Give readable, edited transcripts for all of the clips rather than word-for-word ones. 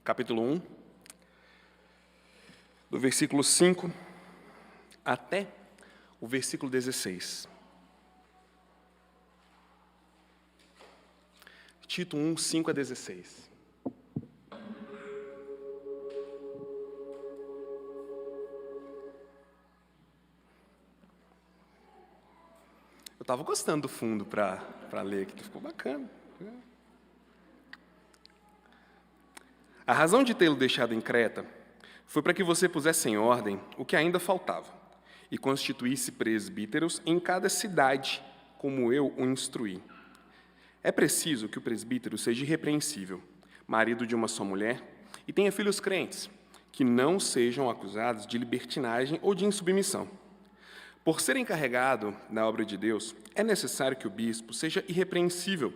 capítulo 1, do versículo 5 até o versículo 16. Tito 1, 5 a 16. Eu estava gostando do fundo para ler aqui, ficou bacana. A razão de tê-lo deixado em Creta foi para que você pusesse em ordem o que ainda faltava e constituísse presbíteros em cada cidade, como eu o instruí. É preciso que o presbítero seja irrepreensível, marido de uma só mulher, e tenha filhos crentes, que não sejam acusados de libertinagem ou de insubmissão. Por ser encarregado da obra de Deus, é necessário que o bispo seja irrepreensível,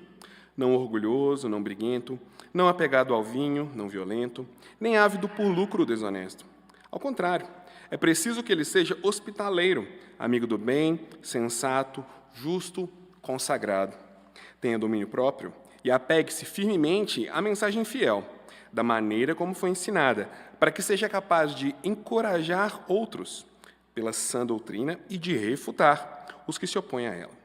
não orgulhoso, não briguento, não apegado ao vinho, não violento, nem ávido por lucro desonesto. Ao contrário, é preciso que ele seja hospitaleiro, amigo do bem, sensato, justo, consagrado. Tenha domínio próprio e apegue-se firmemente à mensagem fiel, da maneira como foi ensinada, para que seja capaz de encorajar outros pela sã doutrina e de refutar os que se opõem a ela.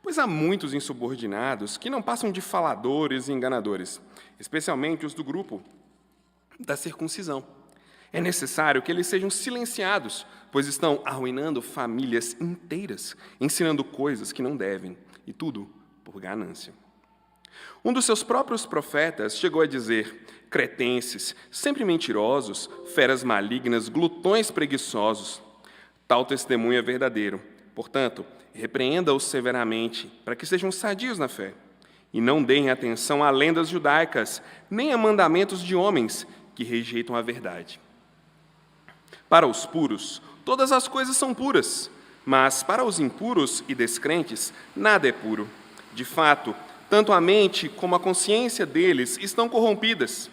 Pois há muitos insubordinados que não passam de faladores e enganadores, especialmente os do grupo da circuncisão. É necessário que eles sejam silenciados, pois estão arruinando famílias inteiras, ensinando coisas que não devem, e tudo por ganância. Um dos seus próprios profetas chegou a dizer: cretenses, sempre mentirosos, feras malignas, glutões preguiçosos. Tal testemunho é verdadeiro. Portanto, repreenda-os severamente, para que sejam sadios na fé, e não deem atenção a lendas judaicas, nem a mandamentos de homens que rejeitam a verdade. Para os puros, todas as coisas são puras, mas para os impuros e descrentes, nada é puro. De fato, tanto a mente como a consciência deles estão corrompidas.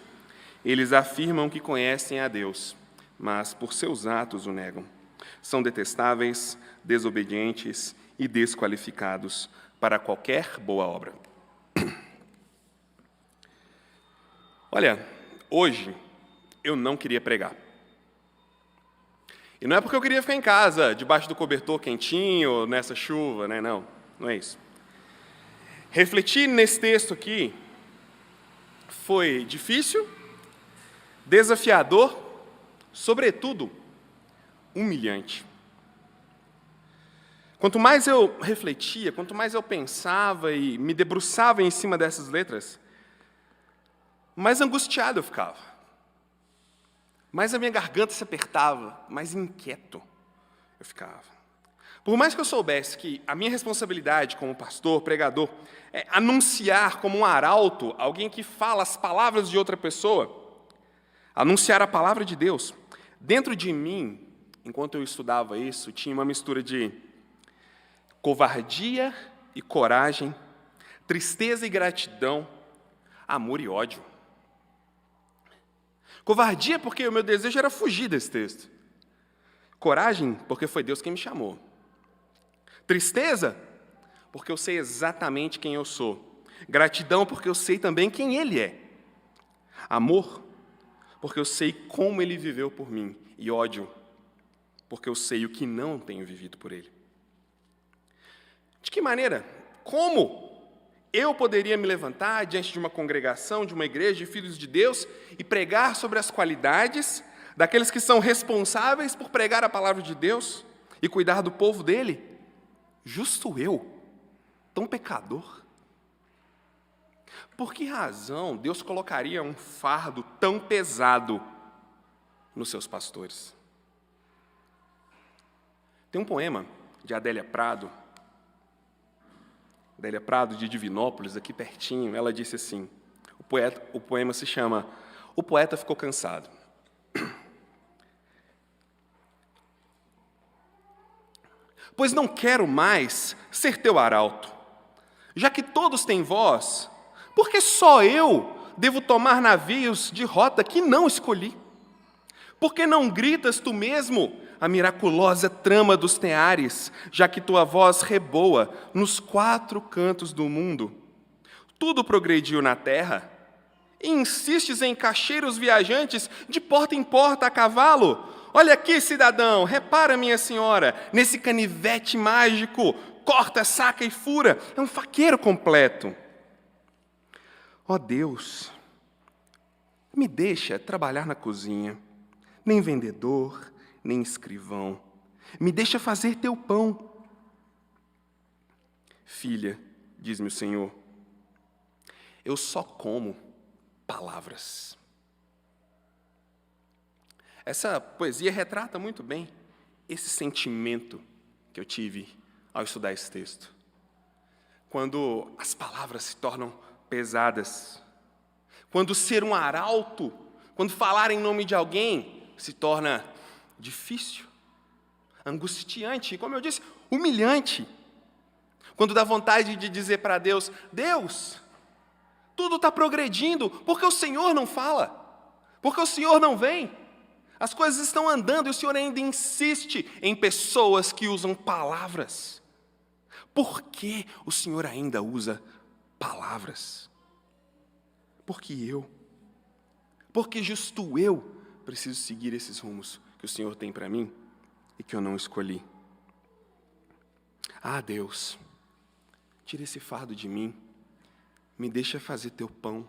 Eles afirmam que conhecem a Deus, mas por seus atos o negam. São detestáveis, desobedientes e desqualificados para qualquer boa obra. Olha, hoje eu não queria pregar. E não é porque eu queria ficar em casa, debaixo do cobertor quentinho, nessa chuva, né? Não é isso. Refletir nesse texto aqui foi difícil, desafiador, sobretudo, humilhante. Quanto mais eu refletia, quanto mais eu pensava e me debruçava em cima dessas letras, mais angustiado eu ficava. Mais a minha garganta se apertava, mais inquieto eu ficava. Por mais que eu soubesse que a minha responsabilidade como pastor, pregador, é anunciar como um arauto, alguém que fala as palavras de outra pessoa, anunciar a palavra de Deus, dentro de mim, enquanto eu estudava isso, tinha uma mistura de covardia e coragem, tristeza e gratidão, amor e ódio. Covardia porque o meu desejo era fugir desse texto. Coragem porque foi Deus quem me chamou. Tristeza porque eu sei exatamente quem eu sou. Gratidão porque eu sei também quem Ele é. Amor porque eu sei como Ele viveu por mim. E ódio porque eu sei o que não tenho vivido por Ele. De que maneira? Como eu poderia me levantar diante de uma congregação, de uma igreja de filhos de Deus e pregar sobre as qualidades daqueles que são responsáveis por pregar a palavra de Deus e cuidar do povo dele? Justo eu, tão pecador? Por que razão Deus colocaria um fardo tão pesado nos seus pastores? Tem um poema de Adélia Prado de Divinópolis, aqui pertinho. Ela disse assim, o poema se chama O Poeta Ficou Cansado. Pois não quero mais ser teu arauto, já que todos têm voz, porque só eu devo tomar navios de rota que não escolhi? Porque não gritas tu mesmo a miraculosa trama dos teares, já que tua voz reboa nos 4 cantos do mundo? Tudo progrediu na terra, E insistes em cacheiros viajantes de porta em porta a cavalo? Olha aqui, cidadão, repara, minha senhora, nesse canivete mágico, corta, saca e fura. É um faqueiro completo. Ó Deus, me deixa trabalhar na cozinha, nem vendedor, nem escrivão. Me deixa fazer teu pão. Filha, diz-me o Senhor, eu só como palavras. Essa poesia retrata muito bem esse sentimento que eu tive ao estudar esse texto. Quando as palavras se tornam pesadas, quando ser um arauto, quando falar em nome de alguém se torna difícil, angustiante, e, como eu disse, humilhante. Quando dá vontade de dizer para Deus, Deus, tudo está progredindo, porque o Senhor não fala, porque o Senhor não vem. As coisas estão andando e o Senhor ainda insiste em pessoas que usam palavras. Por que o Senhor ainda usa palavras? Porque justo eu preciso seguir esses rumos que o Senhor tem para mim e que eu não escolhi. Ah, Deus, tira esse fardo de mim, me deixa fazer teu pão,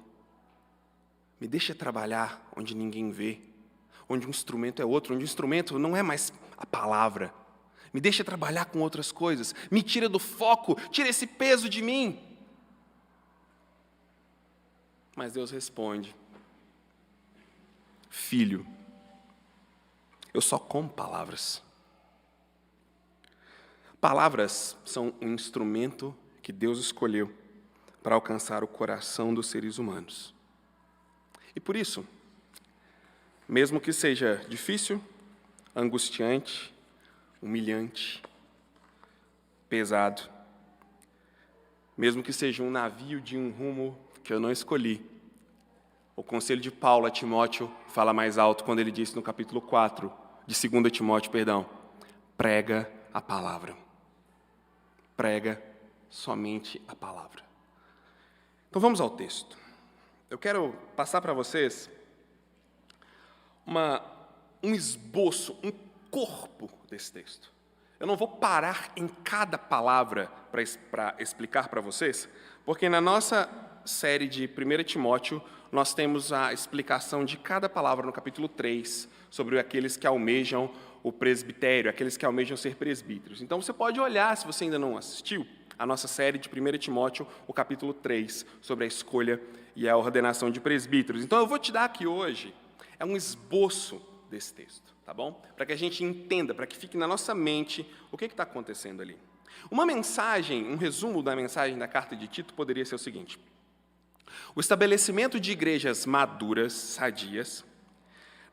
me deixa trabalhar onde ninguém vê, onde um instrumento é outro, onde o instrumento não é mais a palavra. Me deixa trabalhar com outras coisas, me tira do foco, tira esse peso de mim. Mas Deus responde, filho, eu só como palavras. Palavras são um instrumento que Deus escolheu para alcançar o coração dos seres humanos. E por isso, mesmo que seja difícil, angustiante, humilhante, pesado, mesmo que seja um navio de um rumo que eu não escolhi, o conselho de Paulo a Timóteo fala mais alto quando ele disse no capítulo 4 de 2 Timóteo, prega a palavra. Prega somente a palavra. Então vamos ao texto. Eu quero passar para vocês um esboço, um corpo desse texto. Eu não vou parar em cada palavra para explicar para vocês, porque na nossa série de 1 Timóteo, nós temos a explicação de cada palavra no capítulo 3, sobre aqueles que almejam o presbitério, aqueles que almejam ser presbíteros. Então você pode olhar, se você ainda não assistiu, a nossa série de 1 Timóteo, o capítulo 3, sobre a escolha e a ordenação de presbíteros. Então eu vou te dar aqui hoje um esboço desse texto, tá bom? Para que a gente entenda, para que fique na nossa mente o que está acontecendo ali. Uma mensagem, um resumo da mensagem da carta de Tito poderia ser o seguinte: o estabelecimento de igrejas maduras, sadias,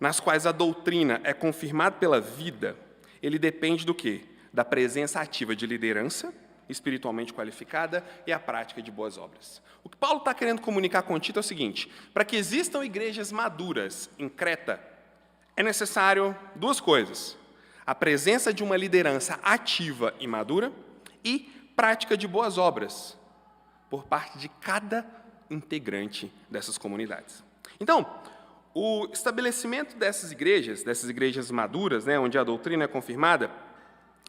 nas quais a doutrina é confirmada pela vida, ele depende do quê? Da presença ativa de liderança, espiritualmente qualificada, e a prática de boas obras. O que Paulo está querendo comunicar com Tito é o seguinte: para que existam igrejas maduras em Creta, é necessário duas coisas: a presença de uma liderança ativa e madura e prática de boas obras por parte de cada integrante dessas comunidades. Então, o estabelecimento dessas igrejas maduras, onde a doutrina é confirmada,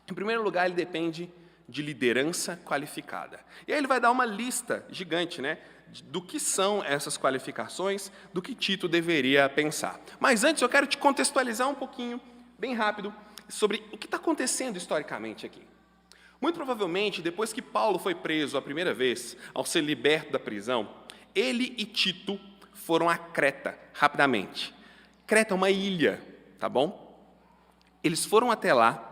em primeiro lugar, ele depende de liderança qualificada. E aí ele vai dar uma lista gigante, do que são essas qualificações, do que Tito deveria pensar. Mas antes eu quero te contextualizar um pouquinho, bem rápido, sobre o que está acontecendo historicamente aqui. Muito provavelmente, depois que Paulo foi preso a primeira vez, ao ser liberto da prisão, ele e Tito foram a Creta, rapidamente. Creta é uma ilha, tá bom? Eles foram até lá,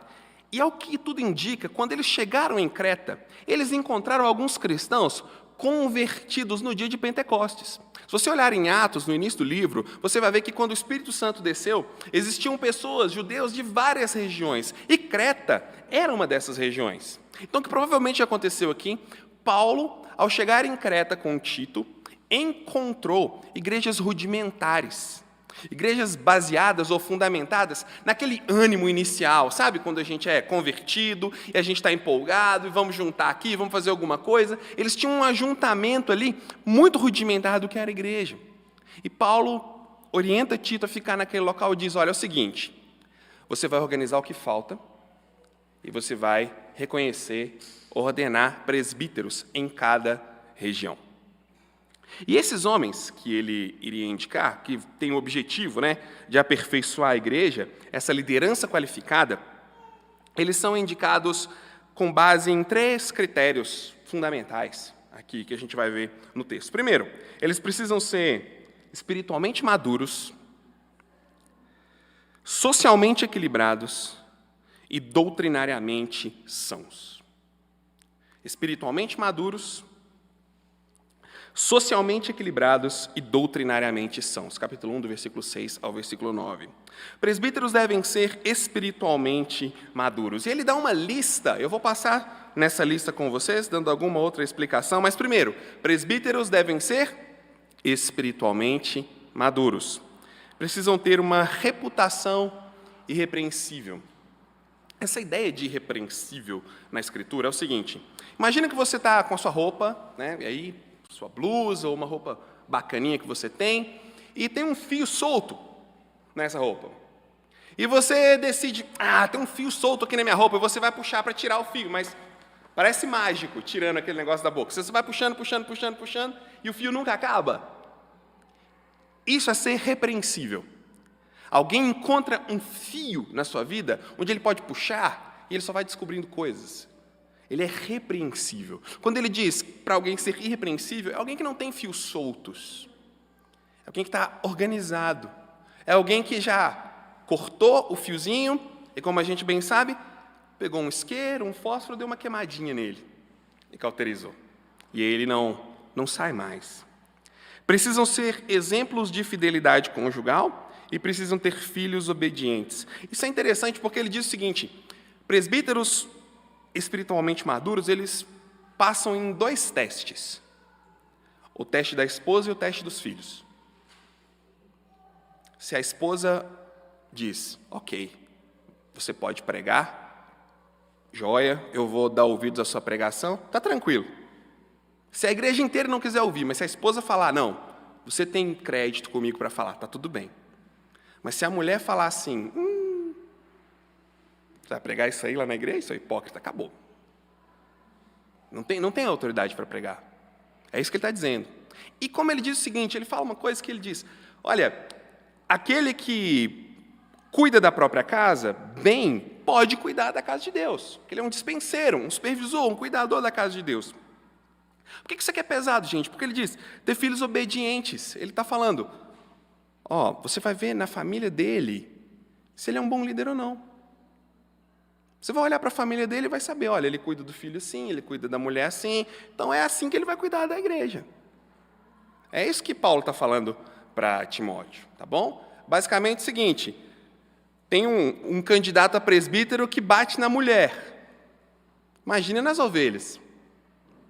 e ao que tudo indica, quando eles chegaram em Creta, eles encontraram alguns cristãos convertidos no dia de Pentecostes. Se você olhar em Atos, no início do livro, você vai ver que quando o Espírito Santo desceu, existiam pessoas, judeus de várias regiões, e Creta era uma dessas regiões. Então, o que provavelmente aconteceu aqui, Paulo, ao chegar em Creta com Tito, encontrou igrejas rudimentares, igrejas baseadas ou fundamentadas naquele ânimo inicial, sabe? Quando a gente é convertido e a gente está empolgado e vamos juntar aqui, vamos fazer alguma coisa. Eles tinham um ajuntamento ali muito rudimentar do que era a igreja. E Paulo orienta Tito a ficar naquele local e diz, olha, é o seguinte, você vai organizar o que falta e você vai reconhecer, ordenar presbíteros em cada região. E esses homens que ele iria indicar, que tem o objetivo, de aperfeiçoar a igreja, essa liderança qualificada, eles são indicados com base em 3 critérios fundamentais aqui que a gente vai ver no texto. Primeiro, eles precisam ser espiritualmente maduros, socialmente equilibrados e doutrinariamente sãos. Espiritualmente maduros, socialmente equilibrados e doutrinariamente sãos. Capítulo 1, do versículo 6 ao versículo 9. Presbíteros devem ser espiritualmente maduros. E ele dá uma lista, eu vou passar nessa lista com vocês, dando alguma outra explicação, mas primeiro, presbíteros devem ser espiritualmente maduros. Precisam ter uma reputação irrepreensível. Essa ideia de irrepreensível na Escritura é o seguinte, imagina que você está com a sua roupa, e aí sua blusa ou uma roupa bacaninha que você tem, e tem um fio solto nessa roupa. E você decide, tem um fio solto aqui na minha roupa, e você vai puxar para tirar o fio, mas parece mágico, tirando aquele negócio da boca. Você vai puxando, e o fio nunca acaba. Isso é ser repreensível. Alguém encontra um fio na sua vida, onde ele pode puxar, e ele só vai descobrindo coisas. Ele é repreensível. Quando ele diz para alguém ser irrepreensível, é alguém que não tem fios soltos. É alguém que está organizado. É alguém que já cortou o fiozinho e, como a gente bem sabe, pegou um isqueiro, um fósforo, deu uma queimadinha nele e cauterizou. E ele não sai mais. Precisam ser exemplos de fidelidade conjugal e precisam ter filhos obedientes. Isso é interessante porque ele diz o seguinte, presbíteros espiritualmente maduros, eles passam em 2 testes. O teste da esposa e o teste dos filhos. Se a esposa diz, ok, você pode pregar, joia, eu vou dar ouvidos à sua pregação, está tranquilo. Se a igreja inteira não quiser ouvir, mas se a esposa falar, não, você tem crédito comigo para falar, está tudo bem. Mas se a mulher falar assim, você vai pregar isso aí lá na igreja? Isso é hipócrita, acabou. Não tem autoridade para pregar. É isso que ele está dizendo. E como ele diz o seguinte, ele fala uma coisa que ele diz, olha, aquele que cuida da própria casa, bem, pode cuidar da casa de Deus. Ele é um dispenseiro, um supervisor, um cuidador da casa de Deus. Por que isso aqui é pesado, gente? Porque ele diz, ter filhos obedientes. Ele está falando, você vai ver na família dele se ele é um bom líder ou não. Você vai olhar para a família dele e vai saber, olha, ele cuida do filho assim, ele cuida da mulher assim, então é assim que ele vai cuidar da igreja. É isso que Paulo está falando para Timóteo, tá bom? Basicamente é o seguinte, tem um candidato a presbítero que bate na mulher. Imagina nas ovelhas.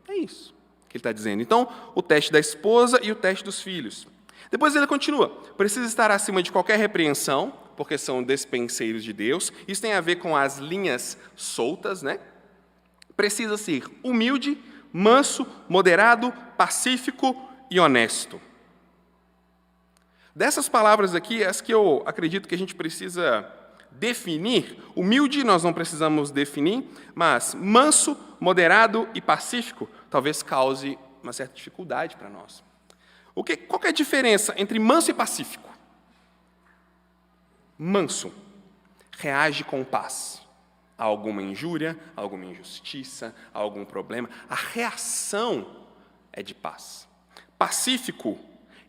É isso que ele está dizendo. Então, o teste da esposa e o teste dos filhos. Depois ele continua, precisa estar acima de qualquer repreensão, porque são despenseiros de Deus. Isso tem a ver com as linhas soltas, Precisa ser humilde, manso, moderado, pacífico e honesto. Dessas palavras aqui, as que eu acredito que a gente precisa definir, humilde nós não precisamos definir, mas manso, moderado e pacífico talvez cause uma certa dificuldade para nós. Qual que é a diferença entre manso e pacífico? Manso reage com paz a alguma injúria, a alguma injustiça, a algum problema. A reação é de paz. Pacífico,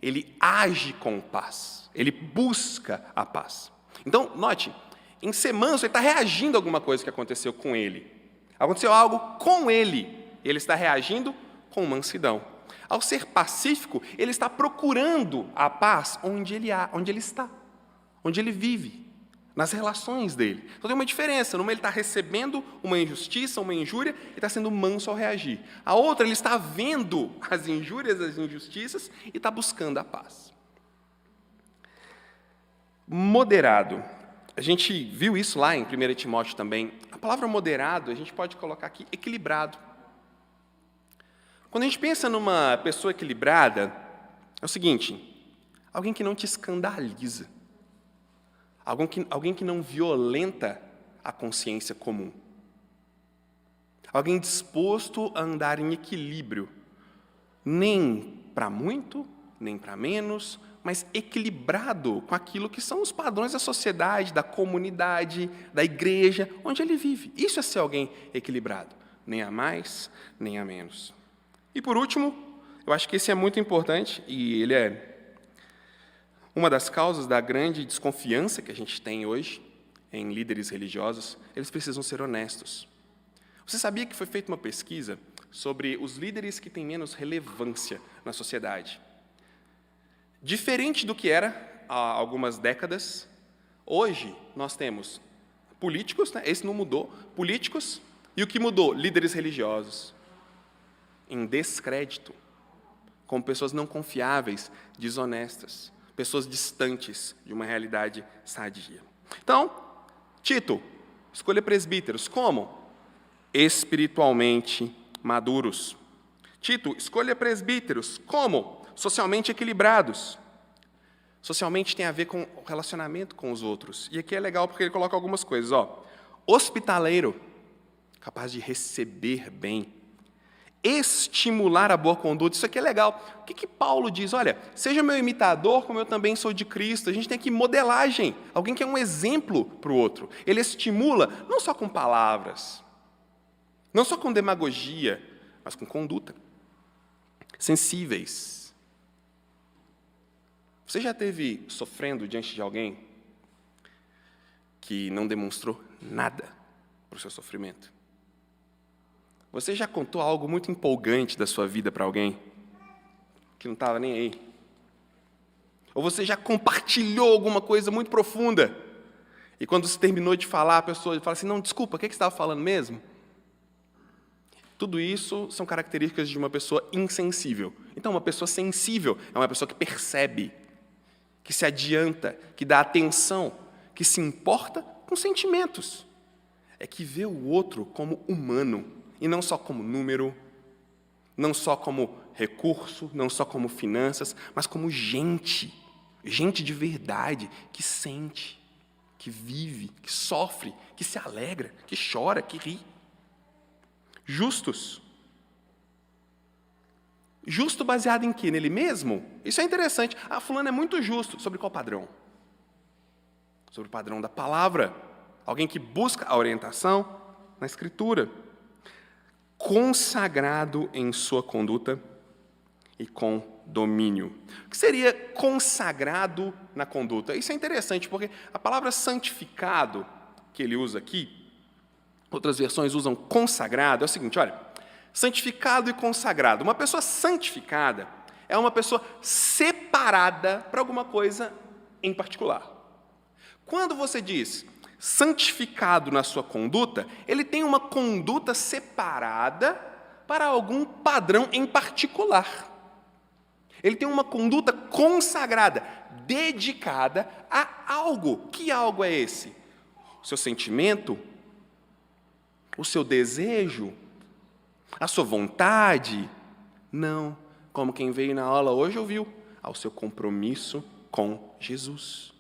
ele age com paz, ele busca a paz. Então, note, em ser manso, ele está reagindo a alguma coisa que aconteceu com ele. Aconteceu algo com ele, e ele está reagindo com mansidão. Ao ser pacífico, ele está procurando a paz onde ele está, onde ele vive, nas relações dele. Então tem uma diferença, numa ele está recebendo uma injustiça, uma injúria, e está sendo manso ao reagir. A outra, ele está vendo as injúrias, as injustiças, e está buscando a paz. Moderado. A gente viu isso lá em 1 Timóteo também. A palavra moderado, a gente pode colocar aqui equilibrado. Quando a gente pensa numa pessoa equilibrada, é o seguinte, Alguém que não te escandaliza. Alguém que não violenta a consciência comum. Alguém disposto a andar em equilíbrio, nem para muito, nem para menos, mas equilibrado com aquilo que são os padrões da sociedade, da comunidade, da igreja, onde ele vive. Isso é ser alguém equilibrado, nem a mais, nem a menos. E por último, eu acho que esse é muito importante, e ele é uma das causas da grande desconfiança que a gente tem hoje em líderes religiosos. Eles precisam ser honestos. Você sabia que foi feita uma pesquisa sobre os líderes que têm menos relevância na sociedade? Diferente do que era há algumas décadas, hoje nós temos políticos, né? Esse não mudou, políticos, e o que mudou? Líderes religiosos, em descrédito, como pessoas não confiáveis, desonestas, pessoas distantes de uma realidade sadia. Então, Tito, escolha presbíteros, como? Espiritualmente maduros. Tito, escolha presbíteros, como? Socialmente equilibrados. Socialmente tem a ver com o relacionamento com os outros. E aqui é legal porque ele coloca algumas coisas. Hospitaleiro, capaz de receber bem. Estimular a boa conduta, isso aqui é legal. O que Paulo diz? Olha, seja meu imitador, como eu também sou de Cristo. A gente tem aqui modelagem, alguém que é um exemplo para o outro. Ele estimula, não só com palavras, não só com demagogia, mas com conduta. Sensíveis. Você já esteve sofrendo diante de alguém que não demonstrou nada para o seu sofrimento? Você já contou algo muito empolgante da sua vida para alguém que não estava nem aí? Ou você já compartilhou alguma coisa muito profunda e quando você terminou de falar, a pessoa fala assim, não, desculpa, o que você estava falando mesmo? Tudo isso são características de uma pessoa insensível. Então, uma pessoa sensível é uma pessoa que percebe, que se adianta, que dá atenção, que se importa com sentimentos. É que vê o outro como humano, e não só como número, não só como recurso, não só como finanças, mas como gente. Gente de verdade, que sente, que vive, que sofre, que se alegra, que chora, que ri. Justos. Justo baseado em quê? Nele mesmo? Isso é interessante. Fulano é muito justo. Sobre qual padrão? Sobre o padrão da palavra. Alguém que busca a orientação na Escritura. Consagrado em sua conduta e com domínio. O que seria consagrado na conduta? Isso é interessante, porque a palavra santificado, que ele usa aqui, outras versões usam consagrado, é o seguinte, olha, santificado e consagrado. Uma pessoa santificada é uma pessoa separada para alguma coisa em particular. Quando você diz santificado na sua conduta, ele tem uma conduta separada para algum padrão em particular. Ele tem uma conduta consagrada, dedicada a algo. Que algo é esse? O seu sentimento? O seu desejo? A sua vontade? Não. Como quem veio na aula hoje ouviu, ao seu compromisso com Jesus.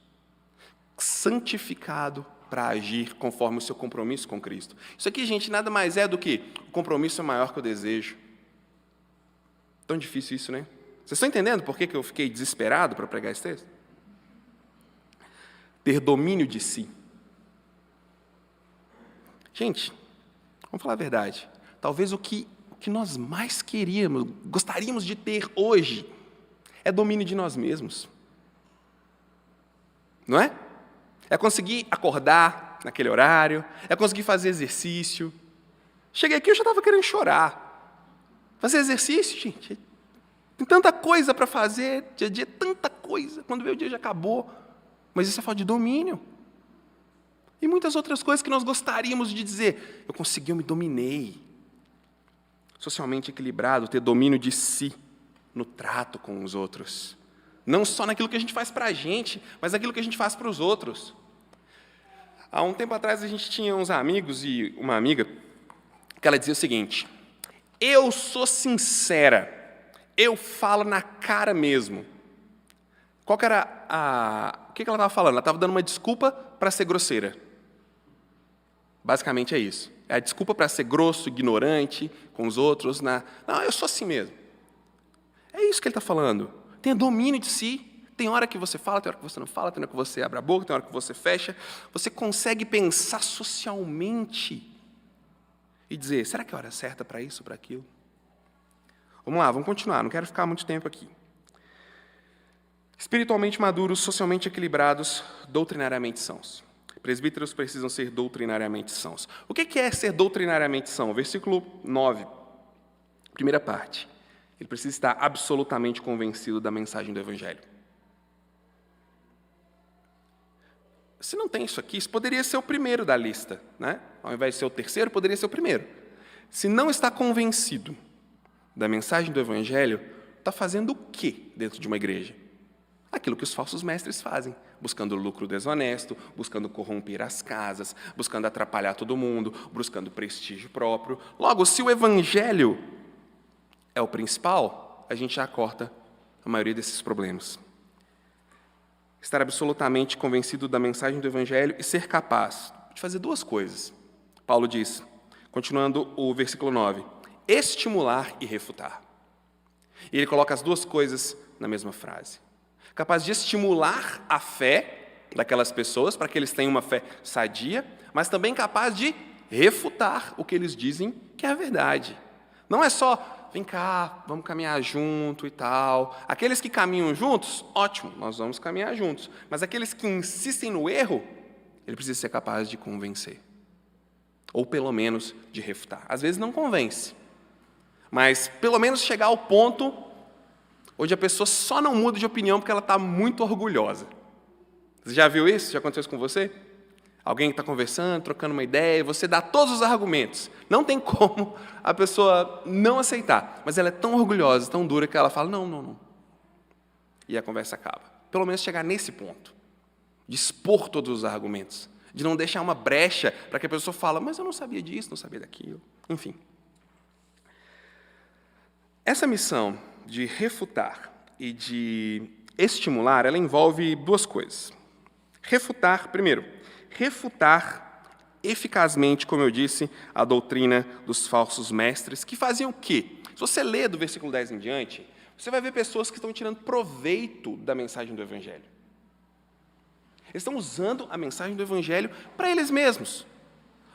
Santificado para agir conforme o seu compromisso com Cristo. Isso aqui, gente, nada mais é do que o compromisso é maior que o desejo. Tão difícil isso, né? Vocês estão entendendo por que eu fiquei desesperado para pregar esse texto? Ter domínio de si. Gente, vamos falar a verdade. Talvez o que nós mais gostaríamos de ter hoje, é domínio de nós mesmos. Não é? É conseguir acordar naquele horário, é conseguir fazer exercício. Cheguei aqui, eu já estava querendo chorar. Fazer exercício, gente, tem tanta coisa para fazer, dia a dia, tanta coisa. Quando veio o dia já acabou. Mas isso é falta de domínio. E muitas outras coisas que nós gostaríamos de dizer. Eu consegui, eu me dominei. Socialmente equilibrado, ter domínio de si no trato com os outros. Não só naquilo que a gente faz para a gente, mas naquilo que a gente faz para os outros. Há um tempo atrás, a gente tinha uns amigos e uma amiga que ela dizia o seguinte, eu sou sincera, eu falo na cara mesmo. Qual que era o que ela estava falando? Ela estava dando uma desculpa para ser grosseira. Basicamente é isso. É a desculpa para ser grosso, ignorante com os outros. Não, eu sou assim mesmo. É isso que ele está falando. Tenha domínio de si. Tem hora que você fala, tem hora que você não fala, tem hora que você abre a boca, tem hora que você fecha. Você consegue pensar socialmente e dizer, será que é a hora certa para isso, para aquilo? Vamos lá, vamos continuar. Não quero ficar muito tempo aqui. Espiritualmente maduros, socialmente equilibrados, doutrinariamente sãos. Presbíteros precisam ser doutrinariamente sãos. O que é ser doutrinariamente são? Versículo 9, primeira parte. Ele precisa estar absolutamente convencido da mensagem do Evangelho. Se não tem isso aqui, isso poderia ser o primeiro da lista, né? Ao invés de ser o terceiro, poderia ser o primeiro. Se não está convencido da mensagem do Evangelho, está fazendo o quê dentro de uma igreja? Aquilo que os falsos mestres fazem, buscando lucro desonesto, buscando corromper as casas, buscando atrapalhar todo mundo, buscando prestígio próprio. Logo, se o Evangelho é o principal, a gente já corta a maioria desses problemas. Estar absolutamente convencido da mensagem do Evangelho e ser capaz de fazer duas coisas. Paulo diz, continuando o versículo 9, estimular e refutar. E ele coloca as duas coisas na mesma frase. Capaz de estimular a fé daquelas pessoas, para que eles tenham uma fé sadia, mas também capaz de refutar o que eles dizem que é a verdade. Não é só, vem cá, vamos caminhar junto e tal. Aqueles que caminham juntos, ótimo, nós vamos caminhar juntos. Mas aqueles que insistem no erro, ele precisa ser capaz de convencer. Ou pelo menos de refutar. Às vezes não convence, mas pelo menos chegar ao ponto onde a pessoa só não muda de opinião porque ela está muito orgulhosa. Você já viu isso? Já aconteceu isso com você? Alguém está conversando, trocando uma ideia, você dá todos os argumentos. Não tem como a pessoa não aceitar, mas ela é tão orgulhosa, tão dura, que ela fala, não. E a conversa acaba. Pelo menos chegar nesse ponto, de expor todos os argumentos, de não deixar uma brecha para que a pessoa fale, mas eu não sabia disso, não sabia daquilo. Enfim. Essa missão de refutar e de estimular, ela envolve duas coisas. Primeiro, refutar eficazmente, como eu disse, a doutrina dos falsos mestres, que faziam o quê? Se você ler do versículo 10 em diante, você vai ver pessoas que estão tirando proveito da mensagem do Evangelho. Eles estão usando a mensagem do Evangelho para eles mesmos.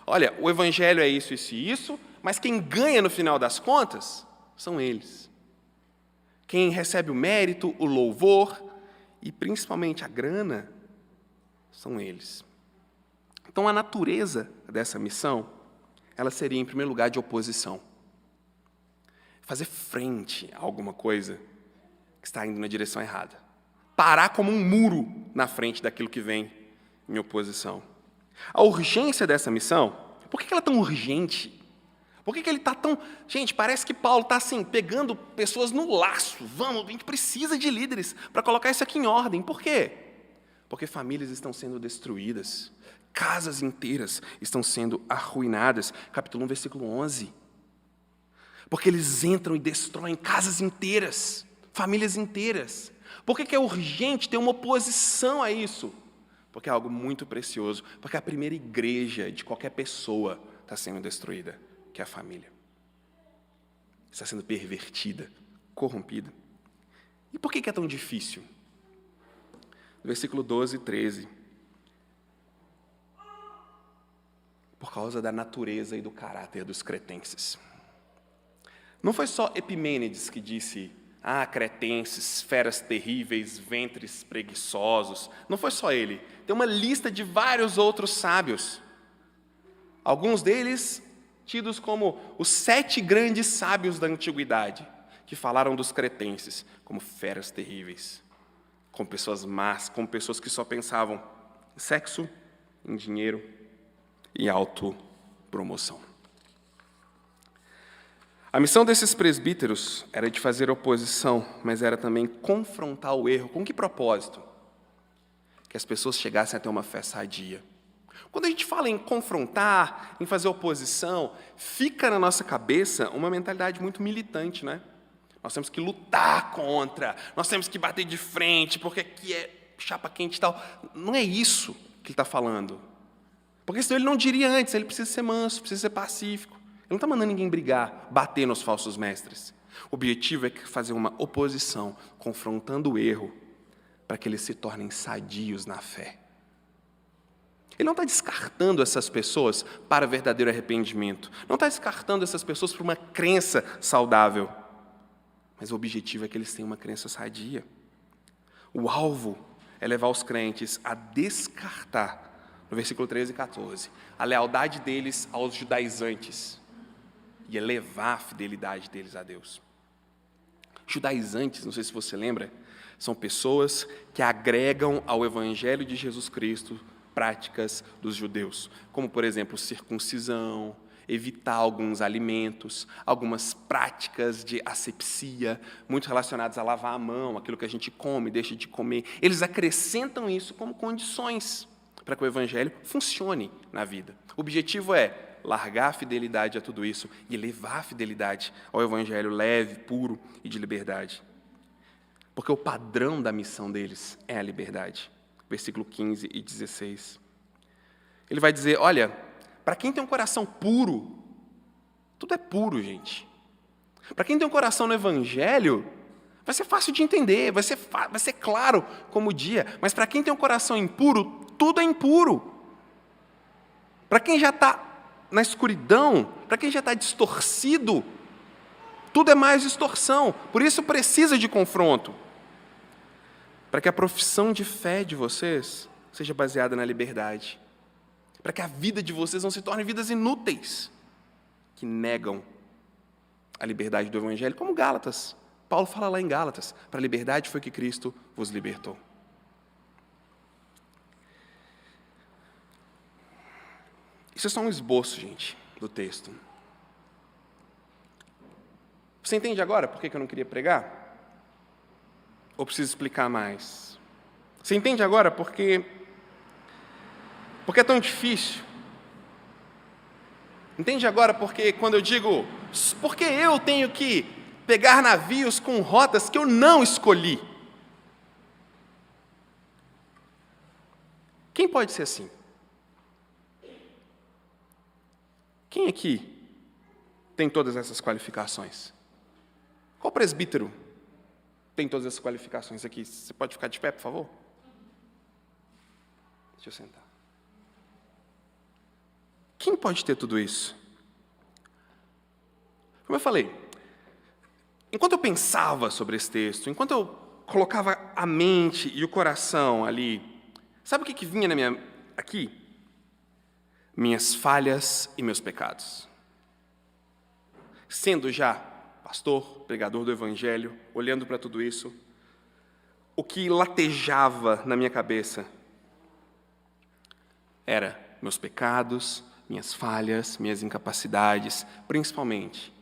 Olha, o Evangelho é isso, isso e isso, mas quem ganha no final das contas são eles. Quem recebe o mérito, o louvor e principalmente a grana são eles. Então, a natureza dessa missão, ela seria, em primeiro lugar, de oposição. Fazer frente a alguma coisa que está indo na direção errada. Parar como um muro na frente daquilo que vem em oposição. A urgência dessa missão, por que ela é tão urgente? Por que ele está tão... Gente, parece que Paulo está assim, pegando pessoas no laço. Vamos, a gente precisa de líderes para colocar isso aqui em ordem. Por quê? Porque famílias estão sendo destruídas. Casas inteiras estão sendo arruinadas. Capítulo 1, versículo 11. Porque eles entram e destroem casas inteiras, famílias inteiras. Por que é urgente ter uma oposição a isso? Porque é algo muito precioso. Porque a primeira igreja de qualquer pessoa está sendo destruída, que é a família. Está sendo pervertida, corrompida. E por que é tão difícil? Versículo 12 e 13. Por causa da natureza e do caráter dos cretenses. Não foi só Epimênides que disse, cretenses, feras terríveis, ventres preguiçosos. Não foi só ele. Tem uma lista de vários outros sábios. Alguns deles tidos como os 7 grandes sábios da antiguidade, que falaram dos cretenses como feras terríveis, como pessoas más, como pessoas que só pensavam em sexo, em dinheiro e autopromoção. A missão desses presbíteros era de fazer oposição, mas era também confrontar o erro. Com que propósito? Que as pessoas chegassem a ter uma fé sadia. Quando a gente fala em confrontar, em fazer oposição, fica na nossa cabeça uma mentalidade muito militante, né? Nós temos que lutar contra, nós temos que bater de frente, porque aqui é chapa quente e tal. Não é isso que ele está falando. Porque senão ele não diria antes, ele precisa ser manso, precisa ser pacífico. Ele não está mandando ninguém brigar, bater nos falsos mestres. O objetivo é fazer uma oposição, confrontando o erro, para que eles se tornem sadios na fé. Ele não está descartando essas pessoas para verdadeiro arrependimento. Não está descartando essas pessoas para uma crença saudável. Mas o objetivo é que eles tenham uma crença sadia. O alvo é levar os crentes a descartar, no versículo 13 e 14, a lealdade deles aos judaizantes e elevar a fidelidade deles a Deus. Judaizantes, não sei se você lembra, são pessoas que agregam ao Evangelho de Jesus Cristo práticas dos judeus, como, por exemplo, circuncisão, evitar alguns alimentos, algumas práticas de asepsia, muito relacionadas a lavar a mão, aquilo que a gente come, deixa de comer. Eles acrescentam isso como condições para que o Evangelho funcione na vida. O objetivo é largar a fidelidade a tudo isso e levar a fidelidade ao Evangelho leve, puro e de liberdade. Porque o padrão da missão deles é a liberdade. Versículo 15 e 16. Ele vai dizer, olha, para quem tem um coração puro, tudo é puro, gente. Para quem tem um coração no Evangelho, vai ser fácil de entender, vai ser claro como o dia. Mas para quem tem um coração impuro, tudo é impuro. Para quem já está na escuridão, para quem já está distorcido, tudo é mais distorção. Por isso precisa de confronto. Para que a profissão de fé de vocês seja baseada na liberdade. Para que a vida de vocês não se torne vidas inúteis, que negam a liberdade do Evangelho, como Gálatas. Paulo fala lá em Gálatas, para a liberdade foi que Cristo vos libertou. Isso é só um esboço, gente, do texto. Você entende agora por que eu não queria pregar? Ou preciso explicar mais? Você entende agora porque é tão difícil? Entende agora porque quando eu digo, porque eu tenho que pegar navios com rotas que eu não escolhi? Quem pode ser assim? Quem aqui tem todas essas qualificações? Qual presbítero tem todas essas qualificações aqui? Você pode ficar de pé, por favor? Deixa eu sentar. Quem pode ter tudo isso? Como eu falei, enquanto eu pensava sobre esse texto, enquanto eu colocava a mente e o coração ali, sabe o que vinha aqui? Minhas falhas e meus pecados. Sendo já pastor, pregador do Evangelho, olhando para tudo isso, o que latejava na minha cabeça era meus pecados, minhas falhas, minhas incapacidades, principalmente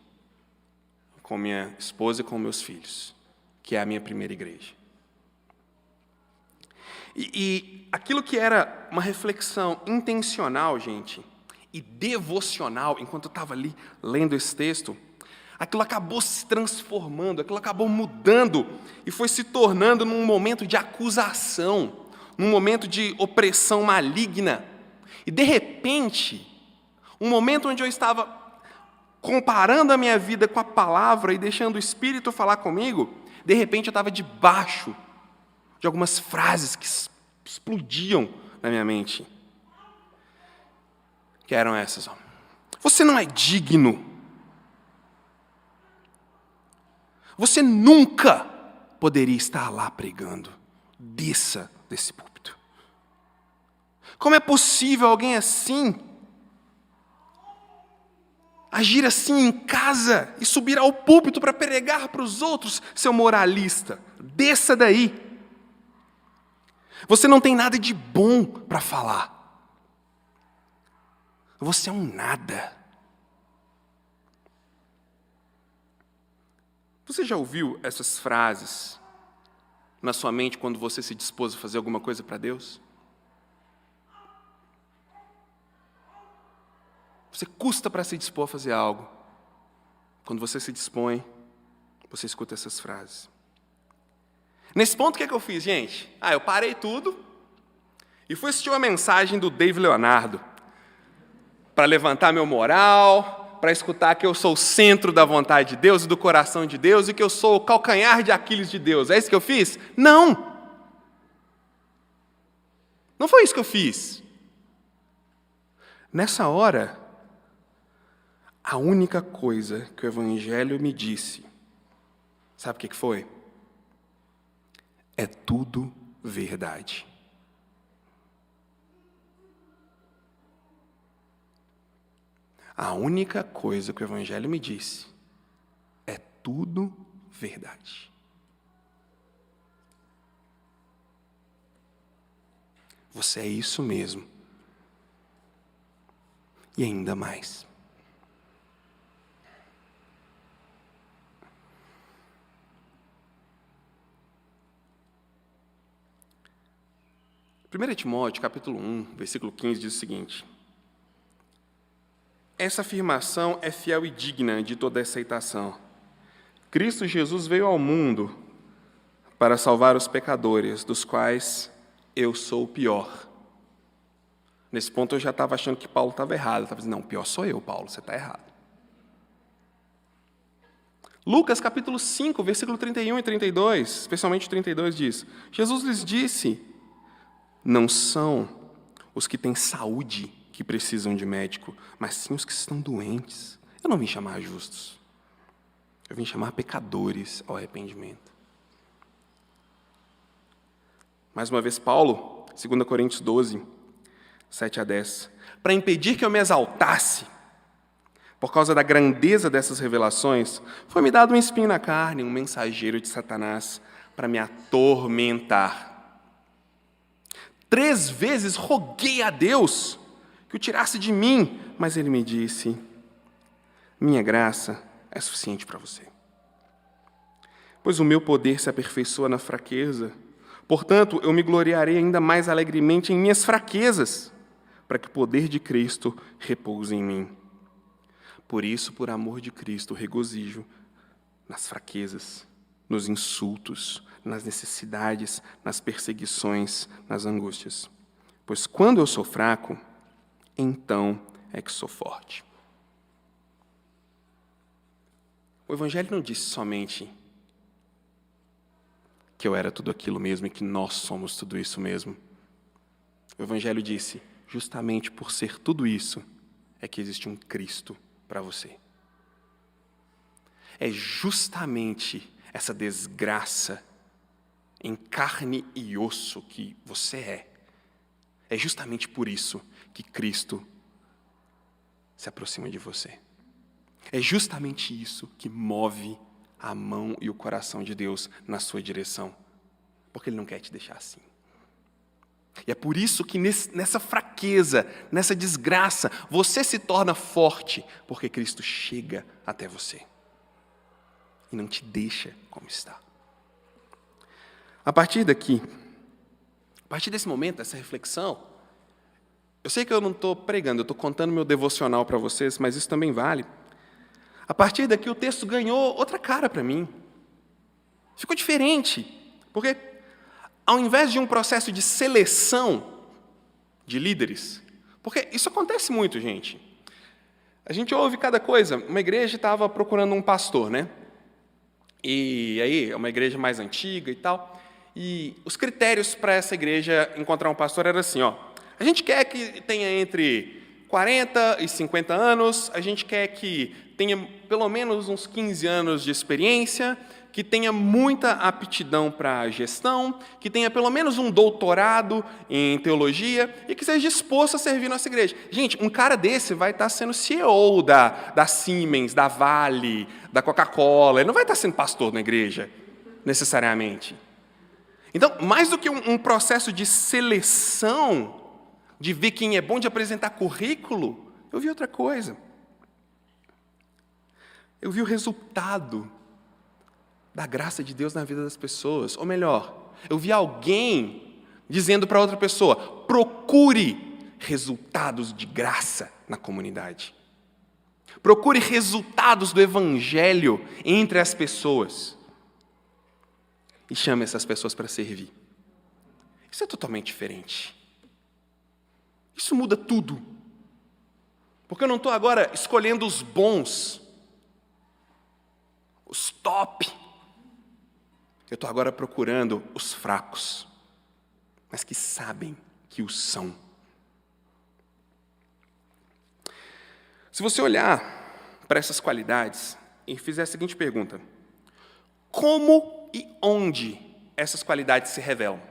com minha esposa e com meus filhos, que é a minha primeira igreja. E aquilo que era uma reflexão intencional, gente, e devocional, enquanto eu estava ali lendo esse texto, aquilo acabou se transformando, aquilo acabou mudando e foi se tornando num momento de acusação, num momento de opressão maligna. E, de repente, um momento onde eu estava comparando a minha vida com a palavra e deixando o Espírito falar comigo, de repente eu estava debaixo de algumas frases que explodiam na minha mente. Que eram essas, ó. Você não é digno. Você nunca poderia estar lá pregando. Desça desse púlpito. Como é possível alguém assim agir assim em casa e subir ao púlpito para pregar para os outros, seu moralista? Desça daí. Você não tem nada de bom para falar. Você é um nada. Você já ouviu essas frases na sua mente quando você se dispôs a fazer alguma coisa para Deus? Você custa para se dispor a fazer algo. Quando você se dispõe, você escuta essas frases. Nesse ponto, o que é que eu fiz, gente? Eu parei tudo e fui assistir uma mensagem do Dave Leonardo para levantar meu moral, para escutar que eu sou o centro da vontade de Deus e do coração de Deus e que eu sou o calcanhar de Aquiles de Deus. É isso que eu fiz? Não! Não foi isso que eu fiz. Nessa hora, a única coisa que o Evangelho me disse, sabe o que foi? É tudo verdade. A única coisa que o Evangelho me disse é tudo verdade. Você é isso mesmo. E ainda mais. Primeiro Timóteo, capítulo 1, versículo 15, diz o seguinte: essa afirmação é fiel e digna de toda aceitação. Cristo Jesus veio ao mundo para salvar os pecadores, dos quais eu sou o pior. Nesse ponto eu já estava achando que Paulo estava errado. Eu estava dizendo, não, o pior sou eu, Paulo, você está errado. Lucas capítulo 5, versículo 31 e 32, especialmente 32, diz: Jesus lhes disse, não são os que têm saúde que precisam de médico, mas sim os que estão doentes. Eu não vim chamar justos, eu vim chamar pecadores ao arrependimento. Mais uma vez, Paulo, 2 Coríntios 12, 7 a 10. Para impedir que eu me exaltasse, por causa da grandeza dessas revelações, foi-me dado um espinho na carne, um mensageiro de Satanás, para me atormentar. 3 vezes roguei a Deus que o tirasse de mim, mas ele me disse, minha graça é suficiente para você. Pois o meu poder se aperfeiçoa na fraqueza. Portanto, eu me gloriarei ainda mais alegremente em minhas fraquezas, para que o poder de Cristo repouse em mim. Por isso, por amor de Cristo, regozijo nas fraquezas, nos insultos, nas necessidades, nas perseguições, nas angústias. Pois quando eu sou fraco, então é que sou forte. O Evangelho não disse somente que eu era tudo aquilo mesmo e que nós somos tudo isso mesmo. O Evangelho disse, justamente por ser tudo isso, é que existe um Cristo para você. É justamente essa desgraça em carne e osso que você é. É justamente por isso que Cristo se aproxima de você. É justamente isso que move a mão e o coração de Deus na sua direção, porque Ele não quer te deixar assim. E é por isso que nessa fraqueza, nessa desgraça, você se torna forte, porque Cristo chega até você e não te deixa como está. A partir desse momento, dessa reflexão, eu sei que eu não estou pregando, eu estou contando meu devocional para vocês, mas isso também vale. A partir daqui o texto ganhou outra cara para mim. Ficou diferente, porque ao invés de um processo de seleção de líderes, porque isso acontece muito, gente. A gente ouve cada coisa. Uma igreja estava procurando um pastor, né? E aí, é uma igreja mais antiga e tal. E os critérios para essa igreja encontrar um pastor eram assim, a gente quer que tenha entre 40 e 50 anos, a gente quer que tenha pelo menos uns 15 anos de experiência, que tenha muita aptidão para gestão, que tenha pelo menos um doutorado em teologia e que seja disposto a servir nossa igreja. Gente, um cara desse vai estar sendo CEO da Siemens, da Vale, da Coca-Cola, ele não vai estar sendo pastor na igreja, necessariamente. Então, mais do que um processo de seleção, de ver quem é bom, de apresentar currículo, eu vi outra coisa. Eu vi o resultado da graça de Deus na vida das pessoas. Ou melhor, eu vi alguém dizendo para outra pessoa, procure resultados de graça na comunidade. Procure resultados do evangelho entre as pessoas. E chame essas pessoas para servir. Isso é totalmente diferente. Isso muda tudo. Porque eu não estou agora escolhendo os bons, os top. Eu estou agora procurando os fracos, mas que sabem que o são. Se você olhar para essas qualidades e fizer a seguinte pergunta: como e onde essas qualidades se revelam?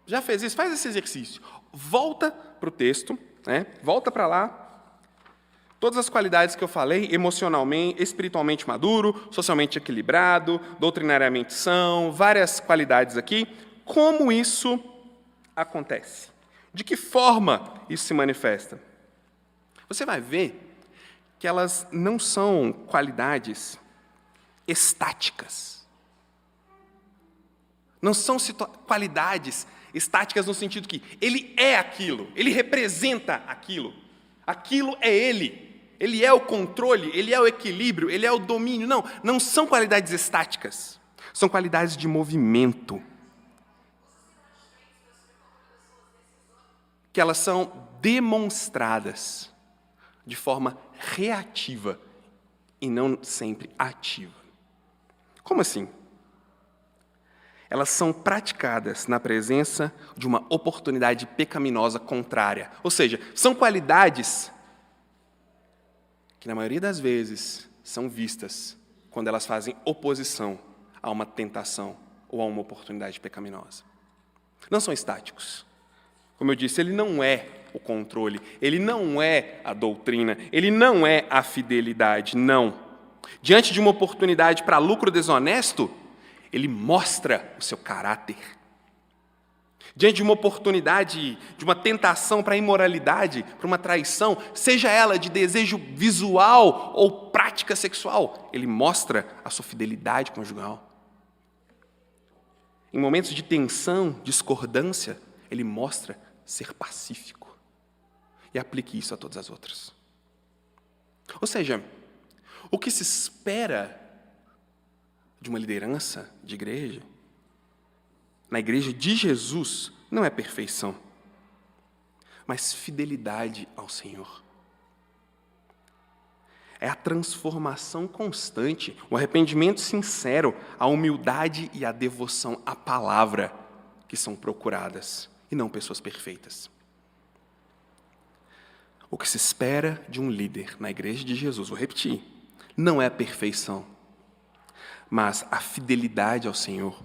Já fez isso? Faz esse exercício. Volta para o texto, volta para lá. Todas as qualidades que eu falei, emocionalmente, espiritualmente maduro, socialmente equilibrado, doutrinariamente são, várias qualidades aqui. Como isso acontece? De que forma isso se manifesta? Você vai ver que elas não são qualidades estáticas. Não são qualidades estáticas no sentido que ele é aquilo, ele representa aquilo. Aquilo é ele. Ele é o controle, ele é o equilíbrio, ele é o domínio. Não, não são qualidades estáticas. São qualidades de movimento. Que elas são demonstradas de forma reativa e não sempre ativa. Como assim? Elas são praticadas na presença de uma oportunidade pecaminosa contrária. Ou seja, são qualidades que, na maioria das vezes, são vistas quando elas fazem oposição a uma tentação ou a uma oportunidade pecaminosa. Não são estáticos. Como eu disse, ele não é o controle, ele não é a doutrina, ele não é a fidelidade, não. Diante de uma oportunidade para lucro desonesto, ele mostra o seu caráter. Diante de uma oportunidade, de uma tentação para a imoralidade, para uma traição, seja ela de desejo visual ou prática sexual, ele mostra a sua fidelidade conjugal. Em momentos de tensão, discordância, ele mostra ser pacífico. E aplique isso a todas as outras. Ou seja, o que se espera de uma liderança de igreja, na igreja de Jesus, não é perfeição, mas fidelidade ao Senhor. É a transformação constante, o arrependimento sincero, a humildade e a devoção à palavra que são procuradas, e não pessoas perfeitas. O que se espera de um líder na igreja de Jesus, vou repetir, não é a perfeição, mas a fidelidade ao Senhor.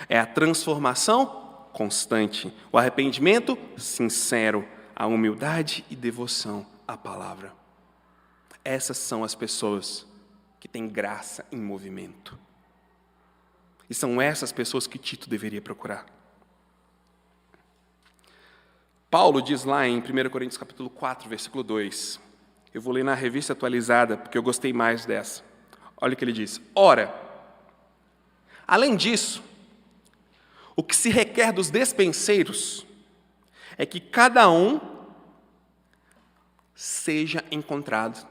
É a transformação constante, o arrependimento sincero, a humildade e devoção à palavra. Essas são as pessoas que têm graça em movimento. E são essas pessoas que Tito deveria procurar. Paulo diz lá em 1 Coríntios capítulo 4, versículo 2. Eu vou ler na revista atualizada, porque eu gostei mais dessa. Olha o que ele diz. Ora, além disso, o que se requer dos despenseiros é que cada um seja encontrado.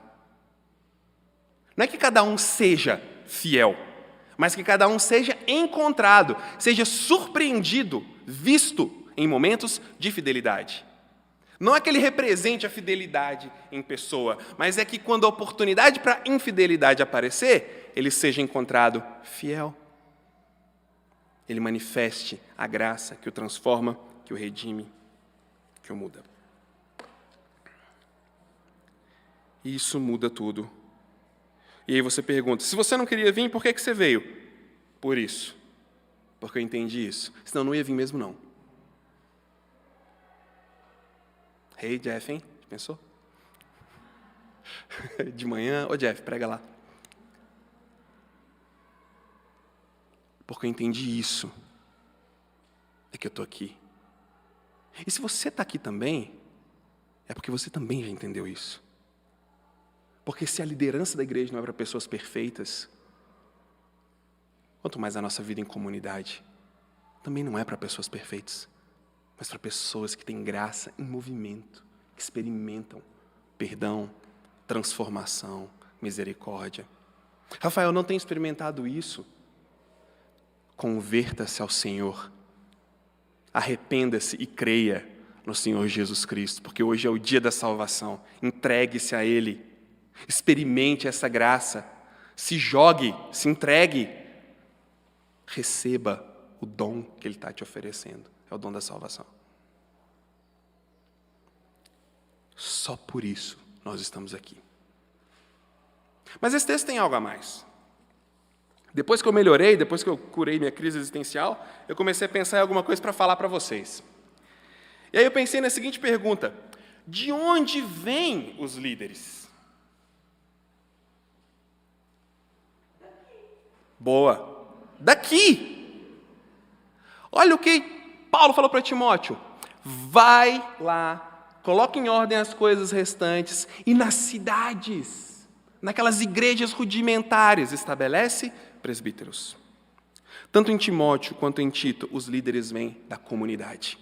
Não é que cada um seja fiel, mas que cada um seja encontrado, seja surpreendido, visto em momentos de fidelidade. Não é que ele represente a fidelidade em pessoa, mas é que quando a oportunidade para infidelidade aparecer, ele seja encontrado fiel. Ele manifeste a graça que o transforma, que o redime, que o muda. E isso muda tudo. E aí você pergunta, se você não queria vir, por que você veio? Por isso. Porque eu entendi isso. Senão não ia vir mesmo não. Hey, Jeff, hein? Pensou? De manhã, ô Jeff, prega lá. Porque eu entendi isso. É que eu estou aqui. E se você está aqui também, é porque você também já entendeu isso. Porque se a liderança da igreja não é para pessoas perfeitas, quanto mais a nossa vida em comunidade, também não é para pessoas perfeitas, mas para pessoas que têm graça em movimento, que experimentam perdão, transformação, misericórdia. Rafael, não tem experimentado isso? Converta-se ao Senhor. Arrependa-se e creia no Senhor Jesus Cristo, porque hoje é o dia da salvação. Entregue-se a Ele. Experimente essa graça. Se jogue, se entregue. Receba o dom que Ele está te oferecendo. É o dom da salvação. Só por isso nós estamos aqui. Mas esse texto tem algo a mais. Depois que eu melhorei, depois que eu curei minha crise existencial, eu comecei a pensar em alguma coisa para falar para vocês. E aí eu pensei na seguinte pergunta: de onde vêm os líderes? Boa. Daqui. Olha o que Paulo falou para Timóteo. Vai lá, coloca em ordem as coisas restantes e nas cidades, naquelas igrejas rudimentares, estabelece presbíteros. Tanto em Timóteo quanto em Tito, os líderes vêm da comunidade.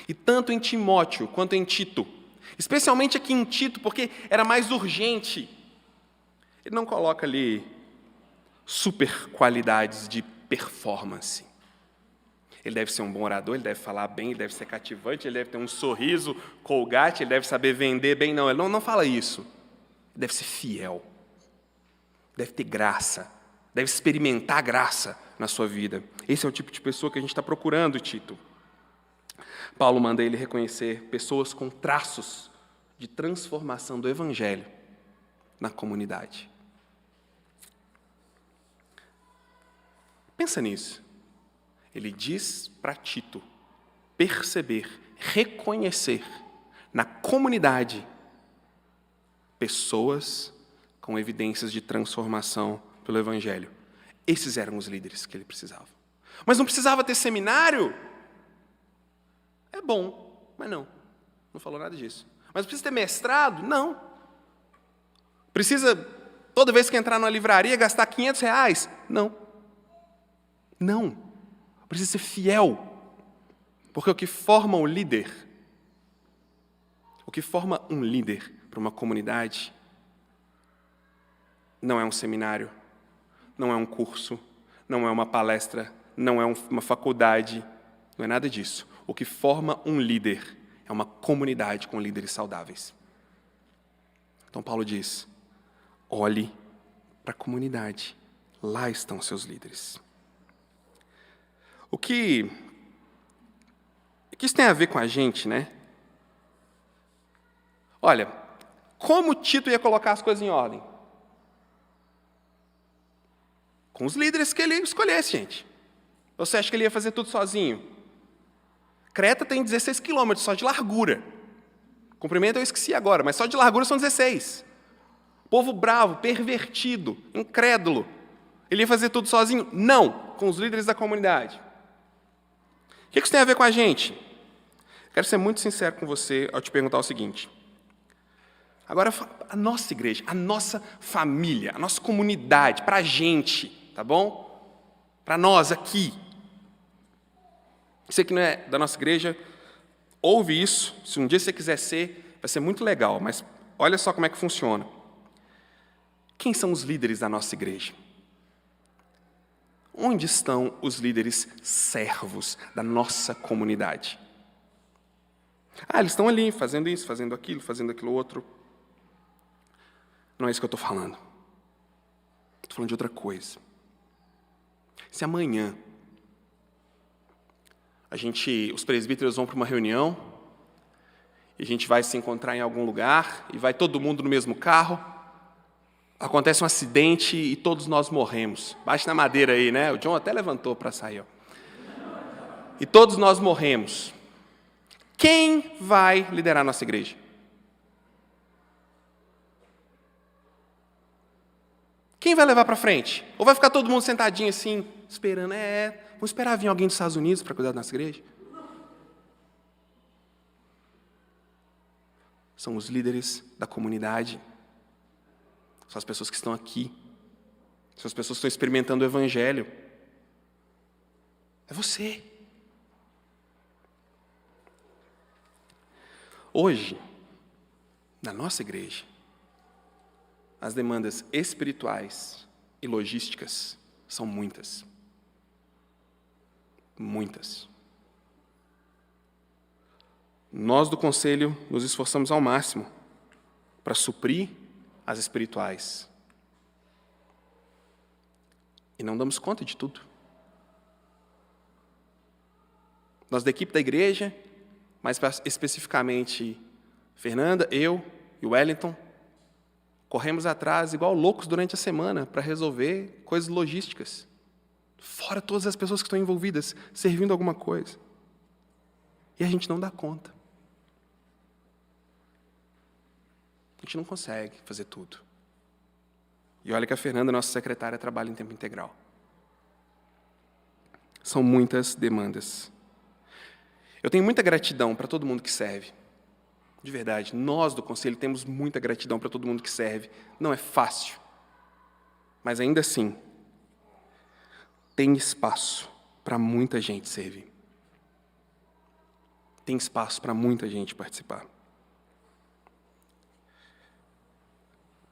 E tanto em Timóteo quanto em Tito, especialmente aqui em Tito, porque era mais urgente, ele não coloca ali super qualidades de performance. Ele deve ser um bom orador, ele deve falar bem, ele deve ser cativante, ele deve ter um sorriso Colgate, ele deve saber vender bem. Não, ele não fala isso. Ele deve ser fiel, deve ter graça, deve experimentar graça na sua vida. Esse é o tipo de pessoa que a gente está procurando, Tito. Paulo manda ele reconhecer pessoas com traços de transformação do Evangelho na comunidade. Pensa nisso. Ele diz para Tito perceber, reconhecer na comunidade pessoas com evidências de transformação pelo Evangelho. Esses eram os líderes que ele precisava. Mas não precisava ter seminário? É bom, mas não falou nada disso. Mas precisa ter mestrado? Não. Precisa, toda vez que entrar numa livraria, gastar R$500? Não. Precisa ser fiel. Porque o que forma um líder para uma comunidade não é um seminário, não é um curso, não é uma palestra, não é uma faculdade, não é nada disso. O que forma um líder é uma comunidade com líderes saudáveis. Então Paulo diz, olhe para a comunidade, lá estão seus líderes. O que isso tem a ver com a gente, né? Olha, como Tito ia colocar as coisas em ordem? Com os líderes que ele escolhesse, gente. Você acha que ele ia fazer tudo sozinho? Creta tem 16 quilômetros só de largura. Comprimento eu esqueci agora, mas só de largura são 16. Povo bravo, pervertido, incrédulo. Ele ia fazer tudo sozinho? Não, com os líderes da comunidade. O que isso tem a ver com a gente? Quero ser muito sincero com você ao te perguntar o seguinte. Agora, a nossa igreja, a nossa família, a nossa comunidade, para a gente, tá bom? Para nós aqui. Você que não é da nossa igreja, ouve isso. Se um dia você quiser ser, vai ser muito legal, mas olha só como é que funciona. Quem são os líderes da nossa igreja? Onde estão os líderes servos da nossa comunidade? Eles estão ali, fazendo isso, fazendo aquilo outro. Não é isso que eu estou falando. Estou falando de outra coisa. Se amanhã os presbíteros vão para uma reunião, e a gente vai se encontrar em algum lugar, e vai todo mundo no mesmo carro, acontece um acidente e todos nós morremos. Bate na madeira aí, né? O John até levantou para sair. Ó. E todos nós morremos. Quem vai liderar a nossa igreja? Quem vai levar para frente? Ou vai ficar todo mundo sentadinho assim, esperando? Vamos esperar vir alguém dos Estados Unidos para cuidar da nossa igreja? São os líderes da comunidade. São as pessoas que estão aqui. São as pessoas que estão experimentando o Evangelho. É você. Hoje, na nossa igreja, as demandas espirituais e logísticas são muitas. Muitas. Nós do Conselho nos esforçamos ao máximo para suprir as espirituais. E não damos conta de tudo. Nós da equipe da igreja, mais especificamente Fernanda, eu e o Wellington, corremos atrás igual loucos durante a semana para resolver coisas logísticas. Fora todas as pessoas que estão envolvidas, servindo alguma coisa. E a gente não dá conta. A gente não consegue fazer tudo. E olha que a Fernanda, nossa secretária, trabalha em tempo integral. São muitas demandas. Eu tenho muita gratidão para todo mundo que serve. De verdade, nós do Conselho temos muita gratidão para todo mundo que serve. Não é fácil. Mas ainda assim, tem espaço para muita gente servir. Tem espaço para muita gente participar.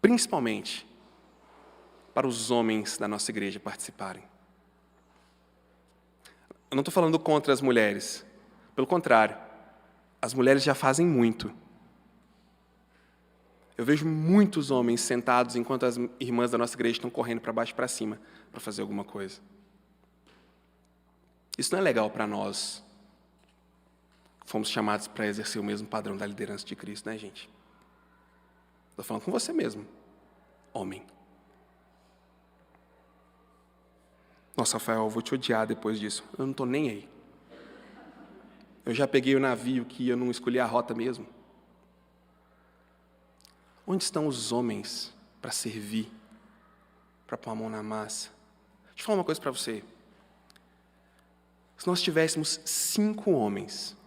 Principalmente para os homens da nossa igreja participarem. Eu não estou falando contra as mulheres. Pelo contrário, as mulheres já fazem muito. Eu vejo muitos homens sentados enquanto as irmãs da nossa igreja estão correndo para baixo e para cima para fazer alguma coisa. Isso não é legal para nós. Fomos chamados para exercer o mesmo padrão da liderança de Cristo, né, gente? Estou falando com você mesmo, homem. Nossa, Rafael, eu vou te odiar depois disso. Eu não estou nem aí. Eu já peguei o navio que eu não escolhi a rota mesmo. Onde estão os homens para servir, para pôr a mão na massa? Deixa eu falar uma coisa para você. Se nós tivéssemos 5 homens,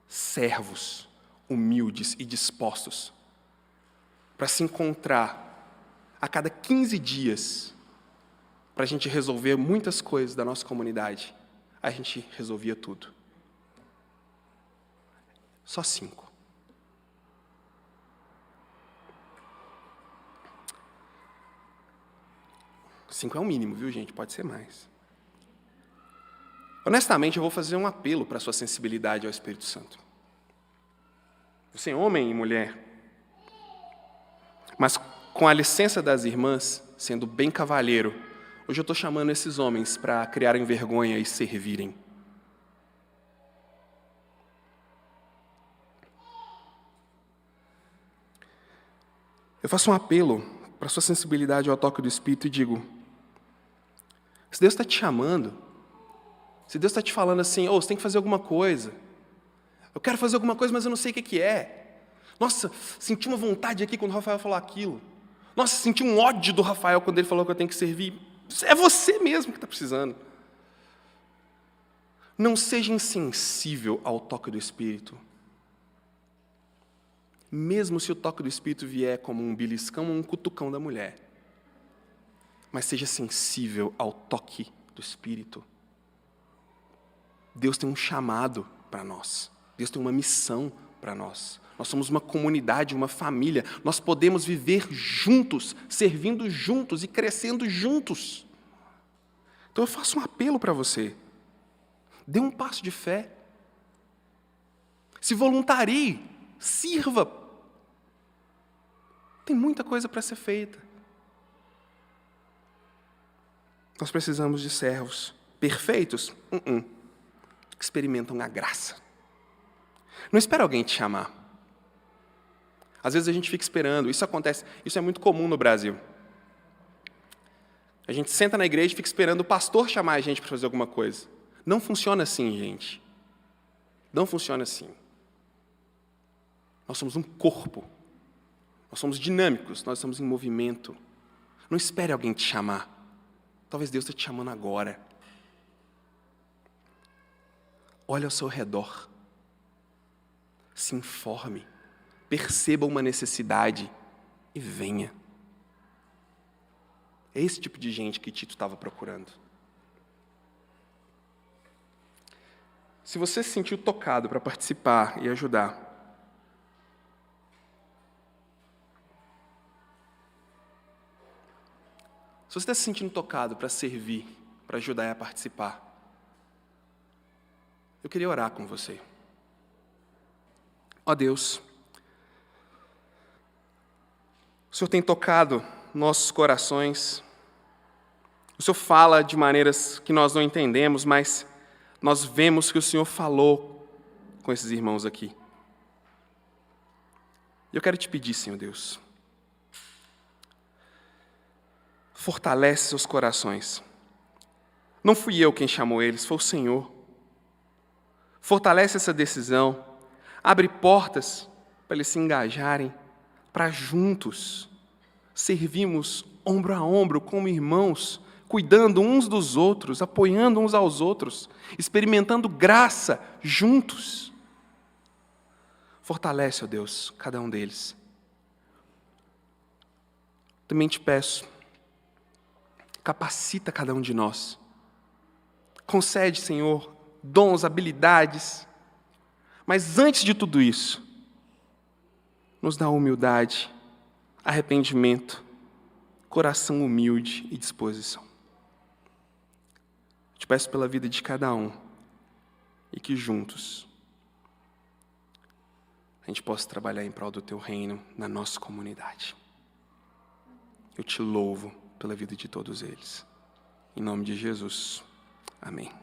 servos, humildes e dispostos, para se encontrar a cada 15 dias, para a gente resolver muitas coisas da nossa comunidade, a gente resolvia tudo. Só 5. Cinco é o mínimo, viu, gente? Pode ser mais. Honestamente, eu vou fazer um apelo para a sua sensibilidade ao Espírito Santo. Você é homem e mulher, mas com a licença das irmãs, sendo bem cavalheiro, hoje eu estou chamando esses homens para criarem vergonha e servirem. Eu faço um apelo para a sua sensibilidade ao toque do Espírito e digo, se Deus está te chamando, se Deus está te falando assim, você tem que fazer alguma coisa. Eu quero fazer alguma coisa, mas eu não sei o que é. Nossa, senti uma vontade aqui quando o Rafael falou aquilo. Nossa, senti um ódio do Rafael quando ele falou que eu tenho que servir. É você mesmo que está precisando. Não seja insensível ao toque do Espírito. Mesmo se o toque do Espírito vier como um beliscão ou um cutucão da mulher. Mas seja sensível ao toque do Espírito. Deus tem um chamado para nós. Deus tem uma missão para nós. Nós somos uma comunidade, uma família. Nós podemos viver juntos, servindo juntos e crescendo juntos. Então eu faço um apelo para você. Dê um passo de fé. Se voluntarie, sirva. Tem muita coisa para ser feita. Nós precisamos de servos perfeitos? Que experimentam a graça. Não espera alguém te chamar. Às vezes a gente fica esperando, isso acontece, isso é muito comum no Brasil. A gente senta na igreja e fica esperando o pastor chamar a gente para fazer alguma coisa. Não funciona assim, gente. Não funciona assim. Nós somos um corpo. Nós somos dinâmicos, nós estamos em movimento. Não espere alguém te chamar. Talvez Deus esteja te chamando agora. Olhe ao seu redor. Se informe. Perceba uma necessidade e venha. É esse tipo de gente que Tito estava procurando. Se você se sentiu tocado para participar e ajudar, Se você está se sentindo tocado para servir, para ajudar a participar, eu queria orar com você. Ó Deus, o Senhor tem tocado nossos corações, o Senhor fala de maneiras que nós não entendemos, mas nós vemos que o Senhor falou com esses irmãos aqui. Eu quero te pedir, Senhor Deus, fortalece seus corações. Não fui eu quem chamou eles, foi o Senhor. Fortalece essa decisão, abre portas para eles se engajarem, para juntos servirmos ombro a ombro como irmãos, cuidando uns dos outros, apoiando uns aos outros, experimentando graça juntos. Fortalece, ó Deus, cada um deles. Também te peço, capacita cada um de nós. Concede, Senhor, dons, habilidades. Mas antes de tudo isso, nos dá humildade, arrependimento, coração humilde e disposição. Te peço pela vida de cada um e que juntos a gente possa trabalhar em prol do Teu reino na nossa comunidade. Eu te louvo pela vida de todos eles. Em nome de Jesus. Amém.